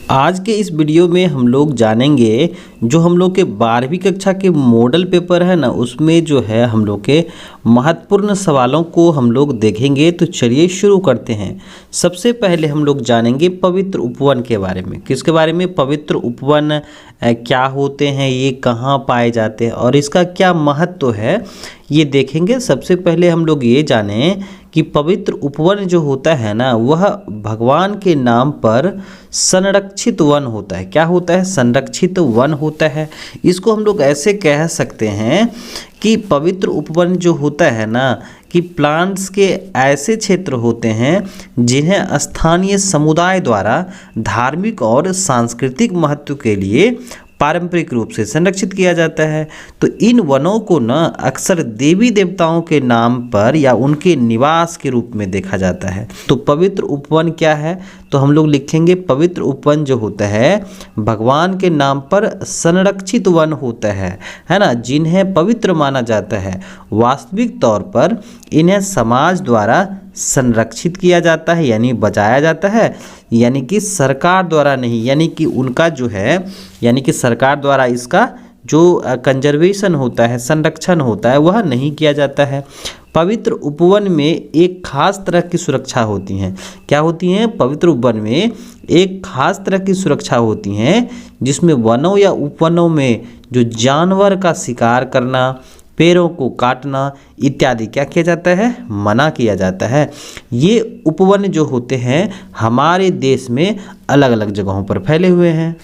आज के इस वीडियो में हम लोग जानेंगे जो हम लोग के 12वीं कक्षा के मॉडल पेपर है ना, उसमें जो है हम लोग के महत्वपूर्ण सवालों को हम लोग देखेंगे। तो चलिए शुरू करते हैं। सबसे पहले हम लोग जानेंगे पवित्र उपवन के बारे में। किसके बारे में? पवित्र उपवन क्या होते हैं, ये कहाँ पाए जाते हैं और इसका क्या महत्व है, ये देखेंगे। सबसे पहले हम लोग ये जानें कि पवित्र उपवन जो होता है ना, वह भगवान के नाम पर संरक्षित वन होता है। क्या होता है? संरक्षित वन होता है। इसको हम लोग ऐसे कह सकते हैं कि पवित्र उपवन जो होता है ना, कि प्लांट्स के ऐसे क्षेत्र होते हैं जिन्हें स्थानीय समुदाय द्वारा धार्मिक और सांस्कृतिक महत्व के लिए पारंपरिक रूप से संरक्षित किया जाता है। तो इन वनों को न अक्सर देवी देवताओं के नाम पर या उनके निवास के रूप में देखा जाता है। तो पवित्र उपवन क्या है? तो हम लोग लिखेंगे पवित्र उपवन जो होता है भगवान के नाम पर संरक्षित वन होता है ना, जिन्हें पवित्र माना जाता है। वास्तविक तौर पर इन्हें समाज द्वारा संरक्षित किया जाता है, यानी बचाया जाता है, यानी कि सरकार द्वारा नहीं, यानी कि उनका जो है, यानी कि सरकार द्वारा इसका जो कंजर्वेशन होता है, संरक्षण होता है, वह नहीं किया जाता है। पवित्र उपवन में एक खास तरह की सुरक्षा होती हैं। क्या होती हैं? पवित्र उपवन में एक खास तरह की सुरक्षा होती हैं, जिसमें वनों या उपवनों में जो जानवर का शिकार करना, पेड़ों को काटना इत्यादि क्या किया जाता है? मना किया जाता है। ये उपवन जो होते हैं हमारे देश में अलग अलग जगहों पर फैले हुए हैं।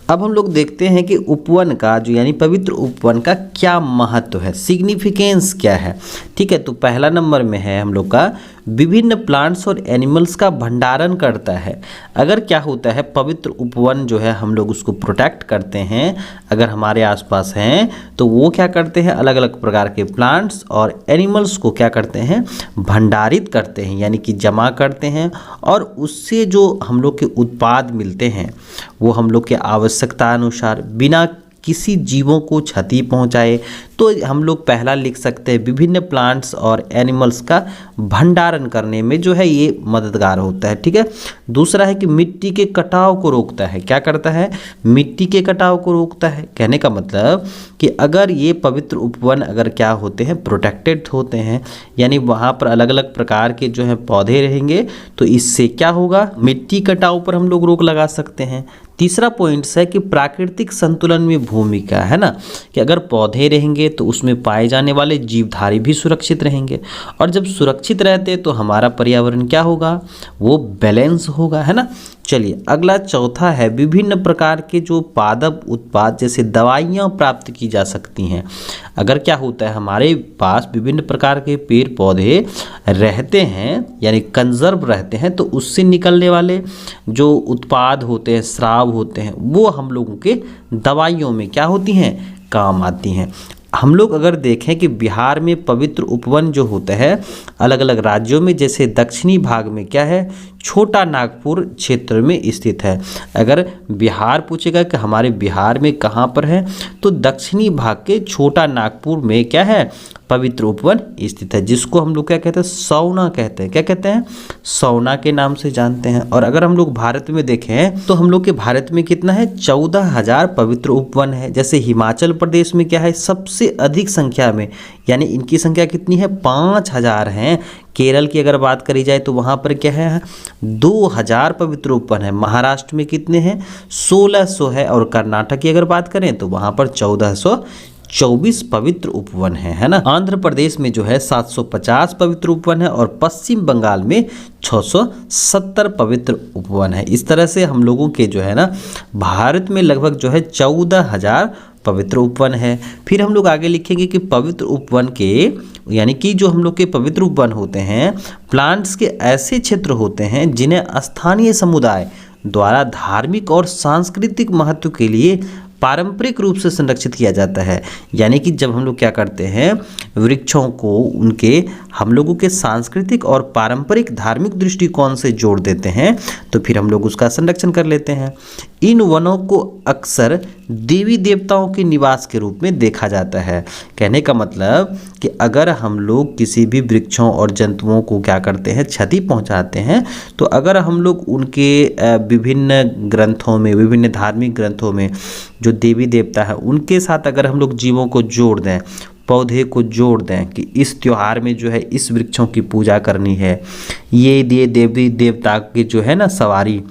अब हम लोग देखते हैं कि उपवन का जो यानी पवित्र उपवन का क्या महत्व है, सिग्निफिकेंस क्या है। ठीक है, तो पहला नंबर में है हम लोग का विभिन्न प्लांट्स और एनिमल्स का भंडारण करता है। अगर क्या होता है, पवित्र उपवन जो है हम लोग उसको प्रोटेक्ट करते हैं, अगर हमारे आसपास हैं तो वो क्या करते हैं, अलग अलग प्रकार के प्लांट्स और एनिमल्स को क्या करते हैं, भंडारित करते हैं, यानी कि जमा करते हैं। और उससे जो हम लोग के उत्पाद मिलते हैं वो हम लोग के आवश्यकता अनुसार बिना किसी जीवों को क्षति पहुंचाए, तो हम लोग पहला लिख सकते हैं विभिन्न प्लांट्स और एनिमल्स का भंडारण करने में जो है ये मददगार होता है। ठीक है, दूसरा है कि मिट्टी के कटाव को रोकता है। क्या करता है? मिट्टी के कटाव को रोकता है। कहने का मतलब कि अगर ये पवित्र उपवन अगर क्या होते हैं, प्रोटेक्टेड होते हैं, यानी वहाँ पर अलग अलग प्रकार के जो है पौधे रहेंगे, तो इससे क्या होगा, मिट्टी कटाव पर हम लोग रोक लगा सकते हैं। तीसरा पॉइंट है कि प्राकृतिक संतुलन में भूमिका है ना, कि अगर पौधे रहेंगे तो उसमें पाए जाने वाले जीवधारी भी सुरक्षित रहेंगे, और जब सुरक्षित रहते तो हमारा पर्यावरण क्या होगा, वो बैलेंस होगा, है ना। चलिए अगला चौथा है विभिन्न प्रकार के जो पादप उत्पाद जैसे दवाइयाँ प्राप्त की जा सकती हैं। अगर क्या होता है, हमारे पास विभिन्न प्रकार के पेड़ पौधे रहते हैं, यानी कंजर्व रहते हैं, तो उससे निकलने वाले जो उत्पाद होते हैं, स्राव होते हैं, वो हम लोगों के दवाइयों में क्या होती हैं, काम आती हैं। हम लोग अगर देखें कि बिहार में पवित्र उपवन जो होता है अलग अलग राज्यों में, जैसे दक्षिणी भाग में क्या है, छोटा नागपुर क्षेत्र में स्थित है। अगर बिहार पूछेगा कि हमारे बिहार में कहाँ पर है, तो दक्षिणी भाग के छोटा नागपुर में क्या है, पवित्र उपवन स्थित है, जिसको हम लोग क्या कहते हैं, सौना कहते हैं। क्या कहते हैं? सौना के नाम से जानते हैं। और अगर हम लोग भारत में देखें तो हम लोग के भारत में कितना है, 14,000 पवित्र उपवन है। जैसे हिमाचल प्रदेश में क्या है, सबसे अधिक संख्या में, यानी इनकी संख्या कितनी है, 5,000 हैं। केरल की अगर बात करी जाए तो वहाँ पर क्या है, 2,000 पवित्र उपवन है। महाराष्ट्र में कितने हैं, 1600 है। और कर्नाटक की अगर बात करें तो वहाँ पर 1424 पवित्र उपवन है ना। आंध्र प्रदेश में जो है 750 पवित्र उपवन है, और पश्चिम बंगाल में 670 पवित्र उपवन है। इस तरह से हम लोगों के जो है ना भारत में लगभग जो है 14,000 पवित्र उपवन है। फिर हम लोग आगे लिखेंगे कि पवित्र उपवन के, यानी कि जो हम लोग के पवित्र उपवन होते हैं, प्लांट्स के ऐसे क्षेत्र होते हैं जिन्हें स्थानीय समुदाय द्वारा धार्मिक और सांस्कृतिक महत्व के लिए पारंपरिक रूप से संरक्षित किया जाता है। यानी कि जब हम लोग क्या करते हैं, वृक्षों को उनके हम लोगों के सांस्कृतिक और पारंपरिक धार्मिक दृष्टिकोण से जोड़ देते हैं, तो फिर हम लोग उसका संरक्षण कर लेते हैं। इन वनों को अक्सर देवी देवताओं के निवास के रूप में देखा जाता है। कहने का मतलब कि अगर हम लोग किसी भी वृक्षों और जंतुओं को क्या करते हैं, क्षति पहुंचाते हैं, तो अगर हम लोग उनके विभिन्न ग्रंथों में, विभिन्न धार्मिक ग्रंथों में जो देवी देवता है उनके साथ अगर हम लोग जीवों को जोड़ दें, पौधे को जोड़ दें कि इस त्योहार में जो है इस वृक्षों की पूजा करनी है, ये देवी देवता की जो है ना सवारी,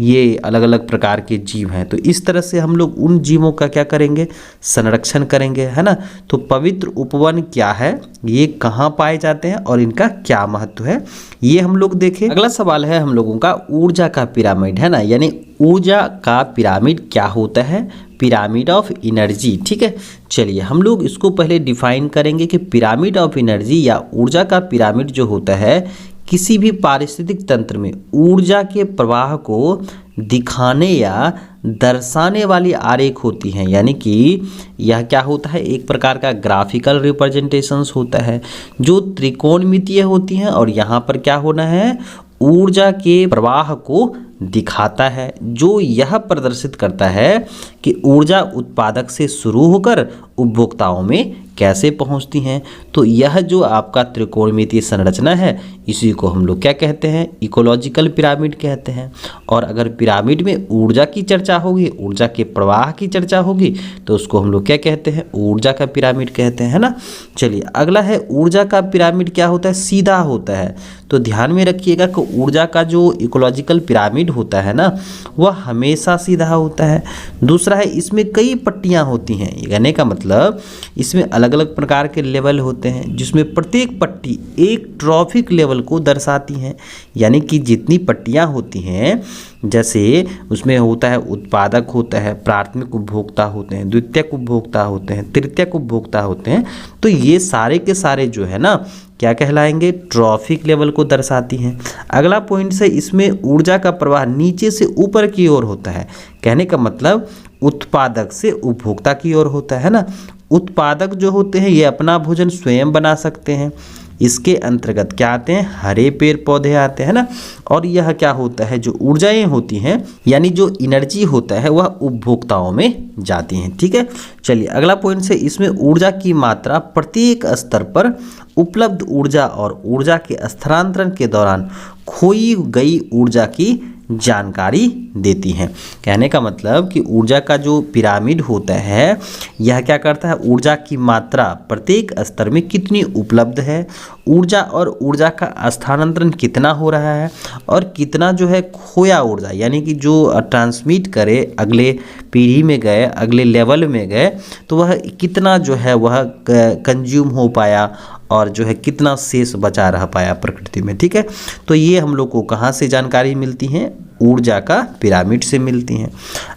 ये अलग अलग प्रकार के जीव हैं, तो इस तरह से हम लोग उन जीवों का क्या करेंगे, संरक्षण करेंगे, है ना। तो पवित्र उपवन क्या है, ये कहाँ पाए जाते हैं और इनका क्या महत्व है, ये हम लोग देखें। अगला सवाल है हम लोगों का ऊर्जा का पिरामिड, है ना, यानी ऊर्जा का पिरामिड क्या होता है, पिरामिड ऑफ एनर्जी। ठीक है, चलिए हम लोग इसको पहले डिफाइन करेंगे कि पिरामिड ऑफ एनर्जी या ऊर्जा का पिरामिड जो होता है, किसी भी पारिस्थितिक तंत्र में ऊर्जा के प्रवाह को दिखाने या दर्शाने वाली आरेख होती हैं। यानी कि यह क्या होता है, एक प्रकार का ग्राफिकल रिप्रेजेंटेशंस होता है जो त्रिकोणमितीय होती हैं, और यहाँ पर क्या होना है, ऊर्जा के प्रवाह को दिखाता है, जो यह प्रदर्शित करता है कि ऊर्जा उत्पादक से शुरू होकर उपभोक्ताओं में कैसे पहुंचती हैं। तो यह जो आपका त्रिकोणमितीय संरचना है, इसी को हम लोग क्या कहते हैं, इकोलॉजिकल पिरामिड कहते हैं। और अगर पिरामिड में ऊर्जा की चर्चा होगी, ऊर्जा के प्रवाह की चर्चा होगी, तो उसको हम लोग क्या कहते हैं, ऊर्जा का पिरामिड कहते हैं ना। चलिए अगला है ऊर्जा का पिरामिड क्या होता है, सीधा होता है। तो ध्यान में रखिएगा कि ऊर्जा का जो इकोलॉजिकल पिरामिड होता है ना, वह हमेशा सीधा होता है। दूसरा है इसमें कई पट्टियाँ होती हैं, कहने का मतलब इसमें अलग अलग प्रकार के लेवल होते हैं, जिसमें प्रत्येक पट्टी एक ट्रॉफिक लेवल को दर्शाती हैं। यानी कि जितनी पट्टियाँ होती हैं, जैसे उसमें होता है उत्पादक होता है, प्राथमिक उपभोक्ता होते हैं, द्वितीयक उपभोक्ता होते हैं, तृतीयक उपभोक्ता होते हैं, तो ये सारे के सारे जो है ना क्या कहलाएंगे, ट्रॉफिक लेवल को दर्शाती हैं। अगला पॉइंट से इसमें ऊर्जा का प्रवाह नीचे से ऊपर की ओर होता है। कहने का मतलब उत्पादक से उपभोक्ता की ओर होता है ना। उत्पादक जो होते हैं ये अपना भोजन स्वयं बना सकते हैं। इसके अंतर्गत क्या आते हैं, हरे पेड़ पौधे आते हैं ना। और यह क्या होता है, जो ऊर्जाएं होती हैं यानी जो एनर्जी होता है वह उपभोक्ताओं में जाती हैं। ठीक है, चलिए अगला पॉइंट से इसमें ऊर्जा की मात्रा प्रत्येक स्तर पर उपलब्ध ऊर्जा और ऊर्जा के स्थानांतरण के दौरान खोई गई ऊर्जा की जानकारी देती हैं। कहने का मतलब कि ऊर्जा का जो पिरामिड होता है यह क्या करता है, ऊर्जा की मात्रा प्रत्येक स्तर में कितनी उपलब्ध है, ऊर्जा और ऊर्जा का स्थानांतरण कितना हो रहा है, और कितना जो है खोया ऊर्जा, यानी कि जो ट्रांसमिट करे अगले पीढ़ी में गए, अगले लेवल में गए, तो वह कितना जो है वह कंज्यूम हो पाया और जो है कितना शेष बचा रह पाया प्रकृति में। ठीक है, तो ये हम लोग को कहाँ से जानकारी मिलती है, ऊर्जा का पिरामिड से मिलती हैं।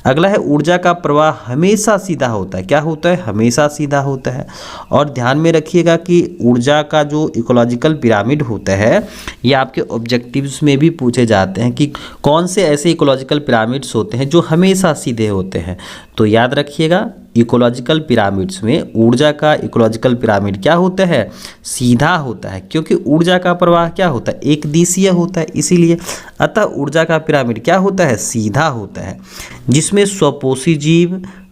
अगला है ऊर्जा का प्रवाह हमेशा सीधा होता है। क्या होता है, हमेशा सीधा होता है। और ध्यान में रखिएगा कि ऊर्जा का जो इकोलॉजिकल पिरामिड होता है ये आपके ऑब्जेक्टिव्स में भी पूछे जाते हैं कि कौन से ऐसे इकोलॉजिकल पिरामिड्स होते हैं जो हमेशा सीधे होते हैं। तो याद रखिएगा इकोलॉजिकल पिरामिड्स में ऊर्जा का इकोलॉजिकल पिरामिड क्या होता है, सीधा होता है, क्योंकि ऊर्जा का प्रवाह क्या होता है, एक दिशीय होता है, इसीलिए अतः ऊर्जा का पिरामिड क्या होता है, सीधा होता है, जिसमें स्वपोषी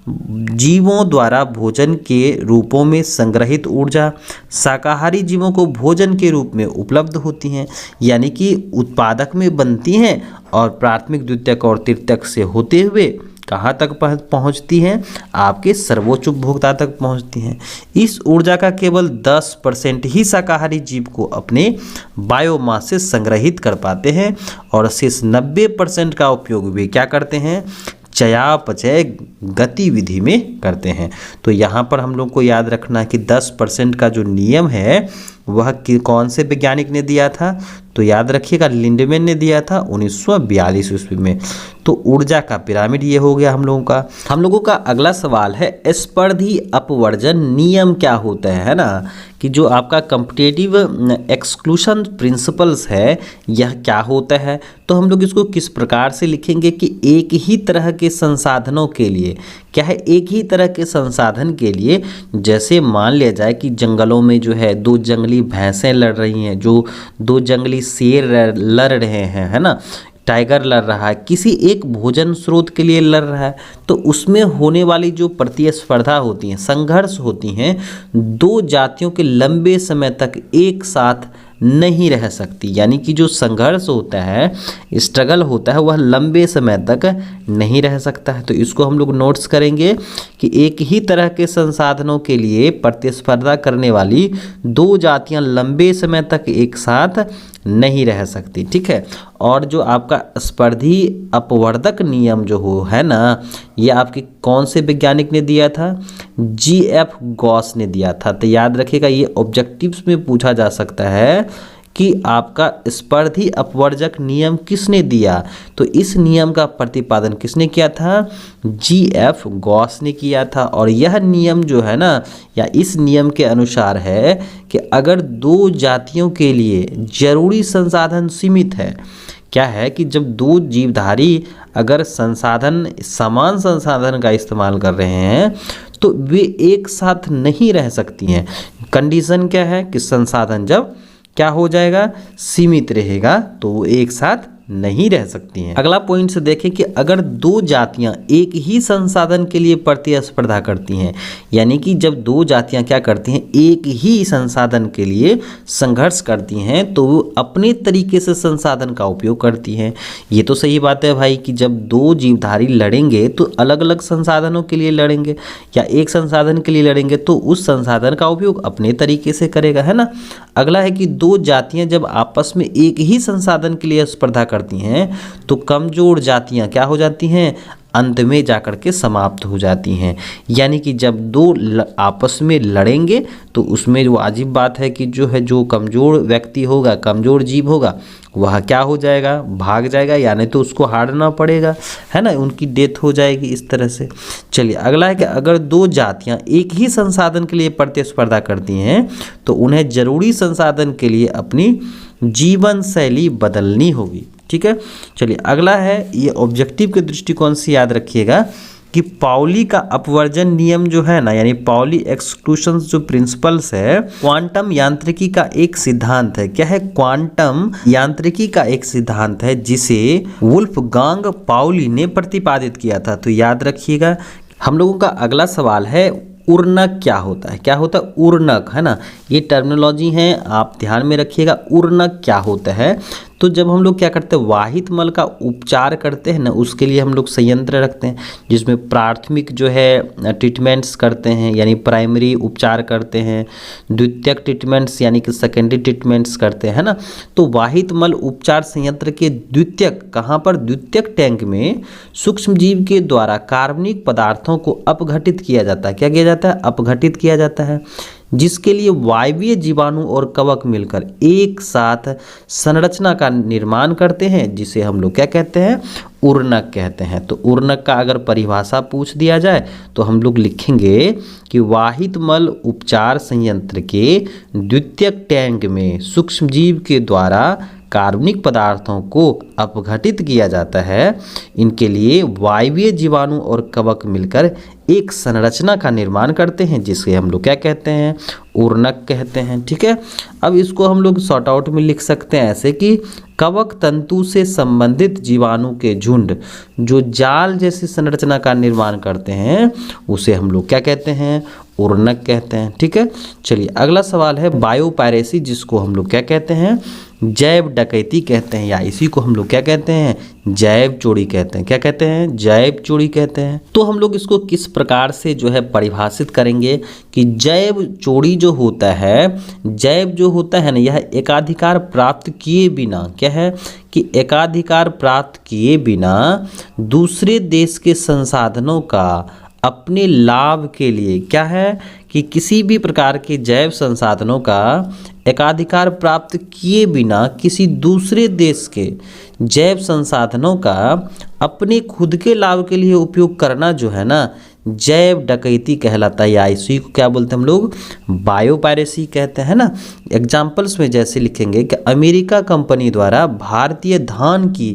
जीवों द्वारा भोजन के रूपों में संग्रहित ऊर्जा शाकाहारी जीवों को भोजन के रूप में उपलब्ध होती हैं, यानी कि उत्पादक में बनती हैं और प्राथमिक द्वितीयक और तृतीयक से होते हुए कहाँ तक पहुँचती हैं, आपके सर्वोच्च उपभोक्ता तक पहुँचती हैं। इस ऊर्जा का केवल 10% ही शाकाहारी जीव को अपने बायोमास से संग्रहित कर पाते हैं और शेष 90% का उपयोग वे क्या करते हैं, चयापचय गतिविधि में करते हैं। तो यहाँ पर हम लोग को याद रखना है कि 10% का जो नियम है वह कौन से वैज्ञानिक ने दिया था, तो याद रखिएगा लिंडमैन ने दिया था 1942 ईस्वी में। तो ऊर्जा का पिरामिड ये हो गया हम लोगों का। अगला सवाल है स्पर्धी अपवर्जन नियम क्या होता है ना, कि जो आपका कॉम्पिटिटिव एक्सक्लूशन प्रिंसिपल्स है यह क्या होता है। तो हम लोग इसको किस प्रकार से लिखेंगे कि एक ही तरह के संसाधनों के लिए क्या है, एक ही तरह के संसाधन के लिए, जैसे मान लिया जाए कि जंगलों में जो है दो जंगली भैंसें लड़ रही हैं, जो दो जंगली शेर लड़ रहे हैं, है ना, टाइगर लड़ रहा है, किसी एक भोजन स्रोत के लिए लड़ रहा है, तो उसमें होने वाली जो प्रतिस्पर्धा होती है, संघर्ष होती हैं, दो जातियों के लंबे समय तक एक साथ नहीं रह सकती। यानी कि जो संघर्ष होता है, स्ट्रगल होता है, वह लंबे समय तक नहीं रह सकता है। तो इसको हम लोग नोट्स करेंगे कि एक ही तरह के संसाधनों के लिए प्रतिस्पर्धा करने वाली दो जातियां लंबे समय तक एक साथ नहीं रह सकती। ठीक है। और जो आपका स्पर्धी अपवर्तक नियम जो हो है ना, ये आपके कौन से वैज्ञानिक ने दिया था? GF गॉस ने दिया था। तो याद रखिएगा, ये ऑब्जेक्टिव्स में पूछा जा सकता है कि आपका स्पर्धी अपवर्जक नियम किसने दिया। तो इस नियम का प्रतिपादन किसने किया था? GF गॉस ने किया था। और यह नियम जो है ना, या इस नियम के अनुसार है कि अगर दो जातियों के लिए जरूरी संसाधन सीमित है, क्या है कि जब दो जीवधारी अगर समान संसाधन का इस्तेमाल कर रहे हैं तो वे एक साथ नहीं रह सकती हैं। कंडीशन क्या है कि संसाधन जब क्या हो जाएगा? सीमित रहेगा, तो वो एक साथ नहीं रह सकती हैं। अगला पॉइंट से देखें कि अगर दो जातियां एक ही संसाधन के लिए प्रतिस्पर्धा करती हैं, यानी कि जब दो जातियां क्या करती हैं, एक ही संसाधन के लिए संघर्ष करती हैं, तो वो अपने तरीके से संसाधन का उपयोग करती हैं। ये तो सही बात है भाई कि जब दो जीवधारी लड़ेंगे तो अलग अलग संसाधनों के लिए लड़ेंगे, या एक संसाधन के लिए लड़ेंगे तो उस संसाधन का उपयोग अपने तरीके से करेगा, है ना। अगला है कि दो जातियां जब आपस में एक ही संसाधन के लिए स्पर्धा करती हैं तो कमजोर जातियां क्या हो जाती हैं? अंत में जाकर के समाप्त हो जाती हैं। यानी कि जब दो आपस में लड़ेंगे तो उसमें जो वाजिब बात है कि जो कमज़ोर व्यक्ति होगा, कमज़ोर जीव होगा, वह क्या हो जाएगा? भाग जाएगा, यानी तो उसको हारना पड़ेगा, है ना, उनकी डेथ हो जाएगी इस तरह से। चलिए अगला है कि अगर दो जातियां एक ही संसाधन के लिए प्रतिस्पर्धा करती हैं तो उन्हें जरूरी संसाधन के लिए अपनी जीवन शैली बदलनी होगी। ठीक है। चलिए अगला है, ये ऑब्जेक्टिव के दृष्टिकोण से याद रखिएगा कि पाउली का अपवर्जन नियम जो है ना, यानी पाउली एक्सक्लूशन जो प्रिंसिपल्स है, क्वांटम यांत्रिकी का एक सिद्धांत है। क्या है? क्वांटम यांत्रिकी का एक सिद्धांत है जिसे वुल्फगांग पाउली ने प्रतिपादित किया था। तो याद रखिएगा। हम लोगों का अगला सवाल है, उर्नक क्या होता है? क्या होता है? उर्नक, है ना। ये टर्मिनोलॉजी है, आप ध्यान में रखिएगा। उर्नक क्या होता है? तो जब हम लोग क्या करते हैं, वाहित मल का उपचार करते हैं ना, उसके लिए हम लोग संयंत्र रखते हैं जिसमें प्राथमिक जो है ट्रीटमेंट्स करते हैं, यानी प्राइमरी उपचार करते हैं, द्वितीयक ट्रीटमेंट्स यानी कि सेकेंडरी ट्रीटमेंट्स करते हैं ना। तो वाहित मल उपचार संयंत्र के द्वितीयक, कहाँ पर? द्वितीयक टैंक में सूक्ष्म जीव के द्वारा कार्बनिक पदार्थों को अपघटित किया जाता है। क्या किया जाता है? अपघटित किया जाता है, जिसके लिए वायवीय जीवाणु और कवक मिलकर एक साथ संरचना का निर्माण करते हैं, जिसे हम लोग क्या कहते हैं? उर्नक कहते हैं। तो उर्नक का अगर परिभाषा पूछ दिया जाए तो हम लोग लिखेंगे कि वाहित मल उपचार संयंत्र के द्वितीयक टैंक में सूक्ष्म जीव के द्वारा कार्बनिक पदार्थों को अपघटित किया जाता है। इनके लिए वायवीय जीवाणु और कवक मिलकर एक संरचना का निर्माण करते हैं, जिसे हम लोग क्या कहते हैं? उर्नक कहते हैं। ठीक है। अब इसको हम लोग शॉर्ट आउट में लिख सकते हैं ऐसे कि कवक तंतु से संबंधित जीवाणु के झुंड जो जाल जैसी संरचना का निर्माण करते हैं, उसे हम लोग क्या कहते हैं? उर्नक कहते हैं। ठीक है। चलिए अगला सवाल है, बायोपायरेसी, जिसको हम लोग क्या कहते हैं? जैव डकैती कहते हैं, या इसी को हम लोग क्या कहते हैं? जैव चोरी कहते हैं। क्या कहते हैं? जैव चोरी कहते हैं। तो हम लोग इसको किस प्रकार से जो है परिभाषित करेंगे कि जैव चोरी जो होता है, जैव जो होता है ना, यह एकाधिकार प्राप्त किए बिना, क्या है कि एकाधिकार प्राप्त किए बिना दूसरे देश के संसाधनों का अपने लाभ के लिए, क्या है कि किसी भी प्रकार के जैव संसाधनों का एकाधिकार प्राप्त किए बिना किसी दूसरे देश के जैव संसाधनों का अपने खुद के लाभ के लिए उपयोग करना जो है ना, जैव डकैती कहलाता है, या इसी को क्या बोलते हैं हम लोग? बायोपायरेसी कहते हैं ना। एग्जाम्पल्स में जैसे लिखेंगे कि अमेरिका कंपनी द्वारा भारतीय धान की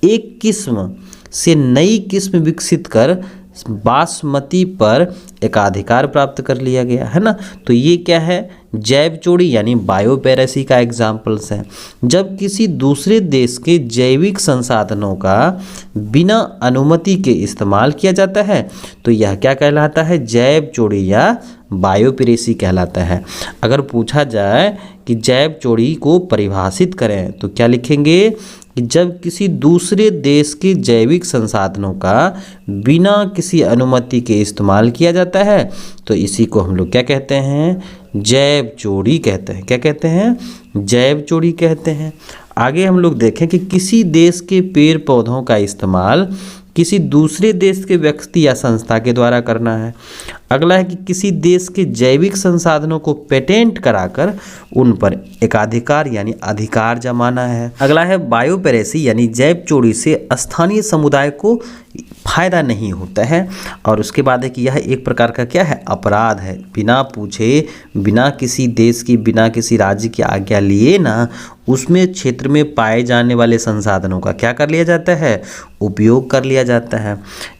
एक किस्म से नई किस्म विकसित कर बासमती पर एकाधिकार प्राप्त कर लिया गया है ना। तो ये क्या है, जैव चोरी यानी बायोपेरेसी का एग्जाम्पल्स है। जब किसी दूसरे देश के जैविक संसाधनों का बिना अनुमति के इस्तेमाल किया जाता है तो यह क्या कहलाता है, जैव चोरी या बायोपेरेसी कहलाता है। अगर पूछा जाए कि जैव चोरी को परिभाषित करें तो क्या लिखेंगे कि जब किसी दूसरे देश के जैविक संसाधनों का बिना किसी अनुमति के इस्तेमाल किया जाता है तो इसी को हम लोग क्या कहते हैं, जैव चोरी कहते हैं। क्या कहते हैं, जैव चोरी कहते हैं। आगे हम लोग देखें कि किसी देश के पेड़ पौधों का इस्तेमाल किसी दूसरे देश के व्यक्ति या संस्था के द्वारा करना है। अगला है कि किसी देश के जैविक संसाधनों को पेटेंट कराकर उन पर एकाधिकार यानी अधिकार जमाना है। अगला है बायोपेरेसी यानी जैव चोरी से स्थानीय समुदाय को फायदा नहीं होता है। और उसके बाद है कि यह एक प्रकार का क्या है, अपराध है। बिना पूछे, बिना किसी देश की, बिना किसी राज्य की आज्ञा लिए ना उसमें क्षेत्र में पाए जाने वाले संसाधनों का क्या कर लिया जाता है, उपयोग कर लिया जाता है।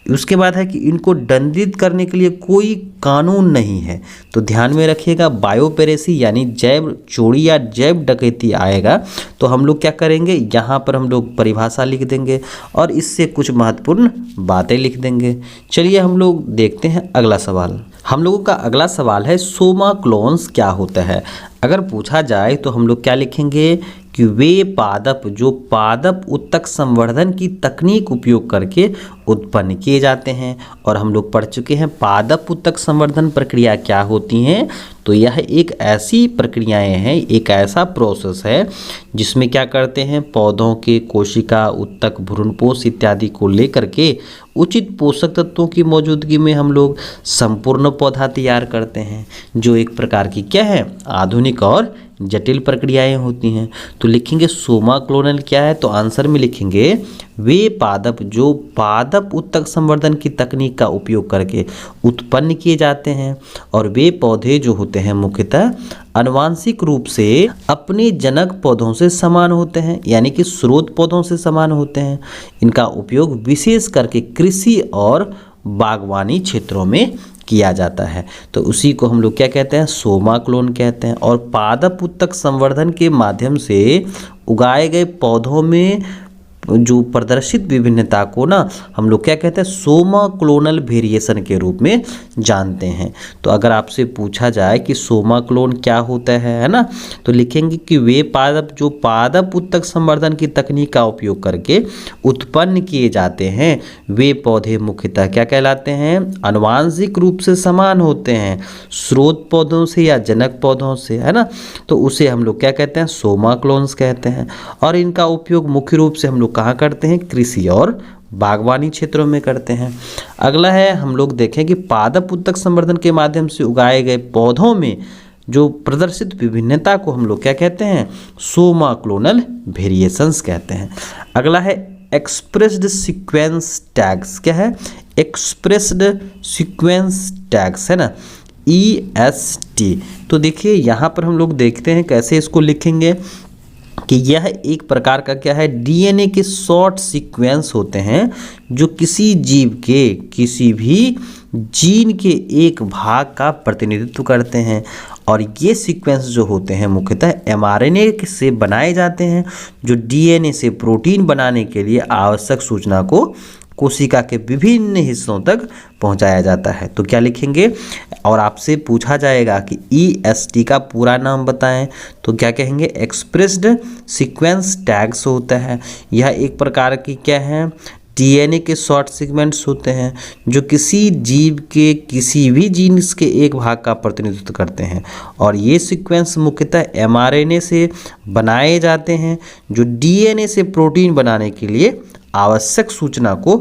उसके बाद है कि इनको दंडित करने के लिए कोई कानून नहीं है। तो ध्यान में रखिएगा, बायोपेरेसी यानी जैव चोरी या जैव डकैती आएगा तो हम लोग क्या करेंगे, यहाँ पर हम लोग परिभाषा लिख देंगे और इससे कुछ महत्वपूर्ण बातें लिख देंगे। चलिए हम लोग देखते हैं अगला सवाल। हम लोगों का अगला सवाल है सोमा क्लोन्स क्या होता है। अगर पूछा जाए तो हम लोग क्या लिखेंगे कि वे पादप जो पादप उत्तक संवर्धन की तकनीक उपयोग करके उत्पन्न किए जाते हैं। और हम लोग पढ़ चुके हैं पादप उत्तक संवर्धन प्रक्रिया क्या होती हैं। तो यह एक ऐसी प्रक्रियाएं हैं, एक ऐसा प्रोसेस है जिसमें क्या करते हैं, पौधों के कोशिका, उत्तक, भ्रूणपोष इत्यादि को लेकर के उचित पोषक तत्वों की मौजूदगी में हम लोग संपूर्ण पौधा तैयार करते हैं, जो एक प्रकार की क्या है, आधुनिक और जटिल प्रक्रियाएं होती हैं। तो लिखेंगे सोमा क्लोनल क्या है, तो आंसर में लिखेंगे वे पादप जो पादप उत्तक संवर्धन की तकनीक का उपयोग करके उत्पन्न किए जाते हैं। और वे पौधे जो होते हैं मुख्यतः आनुवांशिक रूप से अपने जनक पौधों से समान होते हैं, यानी कि स्रोत पौधों से समान होते हैं। इनका उपयोग विशेष करके कृषि और बागवानी क्षेत्रों में किया जाता है। तो उसी को हम लोग क्या कहते हैं, सोमा क्लोन कहते हैं। और पादप उत्तक संवर्धन के माध्यम से उगाए गए पौधों में जो प्रदर्शित विभिन्नता को ना हम लोग क्या कहते हैं, सोमा क्लोनल वेरिएशन के रूप में जानते हैं। तो अगर आपसे पूछा जाए कि सोमा क्लोन क्या होता है ना, तो लिखेंगे कि वे पादप जो पादप उत्तक संवर्धन की तकनीक का उपयोग करके उत्पन्न किए जाते हैं, वे पौधे मुख्यतः क्या कहलाते हैं, आनुवांशिक रूप से समान होते हैं स्रोत पौधों से या जनक पौधों से, है ना। तो उसे हम लोग क्या कहते हैं, सोमा क्लोन्स कहते हैं। और इनका उपयोग मुख्य रूप से हम लोग कहाँ करते हैं, कृषि और बागवानी क्षेत्रों में करते हैं। अगला है हम लोग देखें कि पादप उत्तक संवर्धन के माध्यम से उगाए गए पौधों में जो प्रदर्शित विभिन्नता को हम लोग क्या कहते हैं, सोमा क्लोनल वेरिएशंस कहते हैं। अगला है एक्सप्रेस्ड सीक्वेंस टैग्स। क्या है, एक्सप्रेस्ड सीक्वेंस टैग्स, है ना, EST। तो देखिए यहाँ पर हम लोग देखते हैं कैसे इसको लिखेंगे कि यह एक प्रकार का क्या है, DNA के शॉर्ट सीक्वेंस होते हैं जो किसी जीव के किसी भी जीन के एक भाग का प्रतिनिधित्व करते हैं। और ये सीक्वेंस जो होते हैं मुख्यतः mRNA से बनाए जाते हैं, जो DNA से प्रोटीन बनाने के लिए आवश्यक सूचना को कोशिका के विभिन्न हिस्सों तक पहुंचाया जाता है। तो क्या लिखेंगे, और आपसे पूछा जाएगा कि EST का पूरा नाम बताएं, तो क्या कहेंगे, एक्सप्रेस्ड सीक्वेंस टैग्स होता है। यह एक प्रकार की क्या है, DNA के शॉर्ट सीक्वेंस होते हैं जो किसी जीव के किसी भी जीन्स के एक भाग का प्रतिनिधित्व करते हैं। और ये सीक्वेंस मुख्यतः mRNA से बनाए जाते हैं जो DNA से प्रोटीन बनाने के लिए आवश्यक सूचना को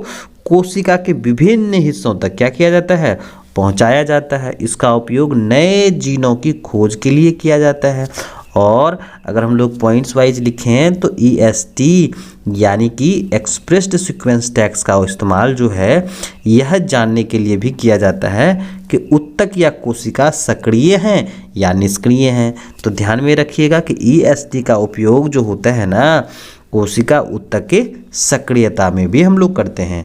कोशिका के विभिन्न हिस्सों तक क्या किया जाता है, पहुंचाया जाता है। इसका उपयोग नए जीनों की खोज के लिए किया जाता है। और अगर हम लोग पॉइंट्स वाइज लिखें तो EST यानी कि एक्सप्रेस्ड सीक्वेंस टैग्स का इस्तेमाल जो है यह जानने के लिए भी किया जाता है कि उत्तक या कोशिका सक्रिय हैं या निष्क्रिय हैं। तो ध्यान में रखिएगा कि EST का उपयोग जो होता है ना, कोशिका उत्तक के सक्रियता में भी हम लोग करते हैं।